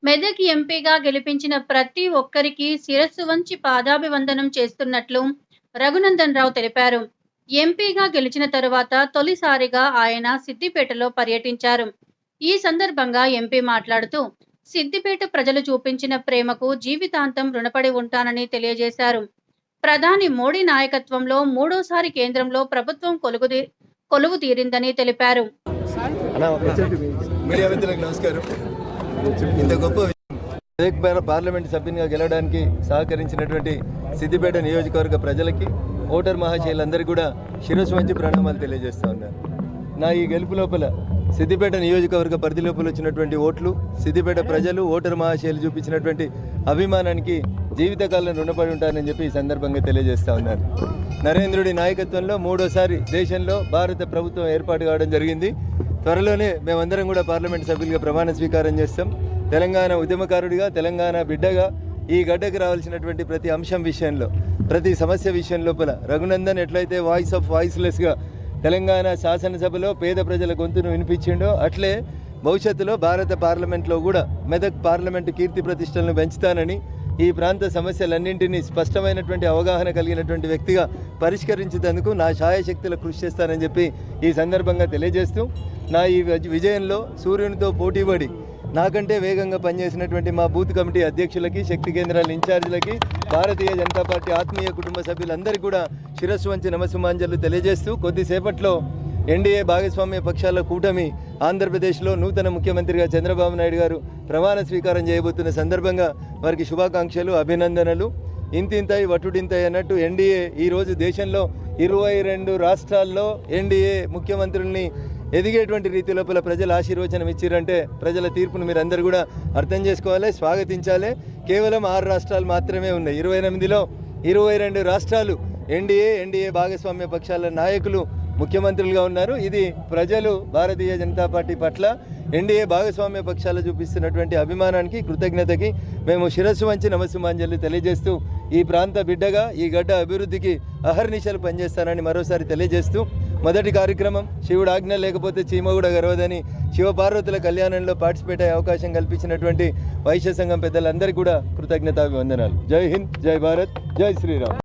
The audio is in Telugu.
మెదక్ ఎంపీగా గెలిపించిన ప్రతి ఒక్కరికి శిరస్సు వంచి పాదాభివందనం చేస్తున్నట్లు రఘునందన్ రావు తెలిపారు. ఎంపీగా గెలిచిన తరువాత తొలిసారిగా ఆయన సిద్దిపేటలో పర్యటించారు. ఈ సందర్భంగా ఎంపీ మాట్లాడుతూ, సిద్దిపేట ప్రజలు చూపించిన ప్రేమకు జీవితాంతం రుణపడి ఉంటానని తెలియజేశారు. ప్రధాని మోడీ నాయకత్వంలో మూడోసారి కేంద్రంలో ప్రభుత్వం కొలువు తీరిందని తెలిపారు. మెదక్ పార్లమెంట్ సభ్యునిగా గెలవడానికి సహకరించినటువంటి సిద్దిపేట నియోజకవర్గ ప్రజలకి, ఓటర్ మహాశయులందరికీ కూడా శిరస్సు వంచి ప్రణామాలు తెలియజేస్తా ఉన్నారు. నా ఈ గెలుపు లోపల సిద్దిపేట నియోజకవర్గ పరిధి లోపల వచ్చినటువంటి ఓట్లు, సిద్దిపేట ప్రజలు, ఓటర్ మహాశయులు చూపించినటువంటి అభిమానానికి జీవితకాలం రుణపడి ఉంటానని చెప్పి ఈ సందర్భంగా తెలియజేస్తా ఉన్నారు. నరేంద్రుడి నాయకత్వంలో మూడోసారి దేశంలో భారత ప్రభుత్వం ఏర్పాటు కావడం జరిగింది. త్వరలోనే మేమందరం కూడా పార్లమెంట్ సభ్యులుగా ప్రమాణ స్వీకారం చేస్తాం. తెలంగాణ ఉద్యమకారుడిగా, తెలంగాణ బిడ్డగా ఈ గడ్డకు రావాల్సినటువంటి ప్రతి అంశం విషయంలో, ప్రతి సమస్య విషయం లోపల రఘునందన్ ఎట్లయితే వాయిస్ ఆఫ్ వాయిస్లెస్గా తెలంగాణ శాసనసభలో పేద ప్రజల గొంతును వినిపించిండో, అట్లే భవిష్యత్తులో భారత పార్లమెంట్లో కూడా మెదక్ పార్లమెంటు కీర్తి ప్రతిష్టలను పెంచుతానని, ఈ ప్రాంత సమస్యలన్నింటినీ స్పష్టమైనటువంటి అవగాహన కలిగినటువంటి వ్యక్తిగా పరిష్కరించేందుకు నా శాయశక్తుల కృషి చేస్తానని చెప్పి ఈ సందర్భంగా తెలియజేస్తూ, నా ఈ విజయంలో సూర్యునితో పోటీపడి నాకంటే వేగంగా పనిచేసినటువంటి మా బూత్ కమిటీ అధ్యక్షులకి, శక్తి కేంద్రాల ఇన్ఛార్జీలకి, భారతీయ జనతా పార్టీ ఆత్మీయ కుటుంబ సభ్యులందరికీ కూడా శిరస్సు వంచి నమస్సుమాంజలు తెలియజేస్తూ, కొద్దిసేపట్లో ఎన్డీఏ భాగస్వామ్య పక్షాల కూటమి ఆంధ్రప్రదేశ్లో నూతన ముఖ్యమంత్రిగా చంద్రబాబు నాయుడు గారు ప్రమాణ స్వీకారం చేయబోతున్న సందర్భంగా వారికి శుభాకాంక్షలు, అభినందనలు. ఇంతింతాయి వటుడింతాయి అన్నట్టు ఎన్డీఏ ఈరోజు దేశంలో 22 రాష్ట్రాల్లో ఎన్డీఏ ముఖ్యమంత్రుల్ని ఎదిగేటువంటి రీతి లోపల ప్రజలు ఆశీర్వచనం ఇచ్చిరంటే ప్రజల తీర్పును మీరు అందరూ కూడా అర్థం చేసుకోవాలి, స్వాగతించాలి. కేవలం 6 రాష్ట్రాలు మాత్రమే ఉన్నాయి. 28లో 22 రాష్ట్రాలు ఎన్డీఏ భాగస్వామ్య పక్షాల నాయకులు ముఖ్యమంత్రులుగా ఉన్నారు. ఇది ప్రజలు భారతీయ జనతా పార్టీ పట్ల ఎన్డీఏ భాగస్వామ్య పక్షాలు చూపిస్తున్నటువంటి అభిమానానికి, కృతజ్ఞతకి మేము శిరస్సు వంచి నమస్సుమాంజలు తెలియజేస్తూ, ఈ ప్రాంత బిడ్డగా ఈ గడ్డ అభివృద్ధికి అహర్నిశలు పనిచేస్తానని మరోసారి తెలియజేస్తూ, మొదటి కార్యక్రమం శివుడు ఆజ్ఞ లేకపోతే చీమ కూడా గర్వదని శివపార్వతుల కళ్యాణంలో పార్టిసిపేట్ అయ్యే అవకాశం కల్పించినటువంటి వైశ్య సంఘం పెద్దలందరికీ కూడా కృతజ్ఞతాభివందనాలు. జై హింద్, జై భారత్, జై శ్రీరామ్.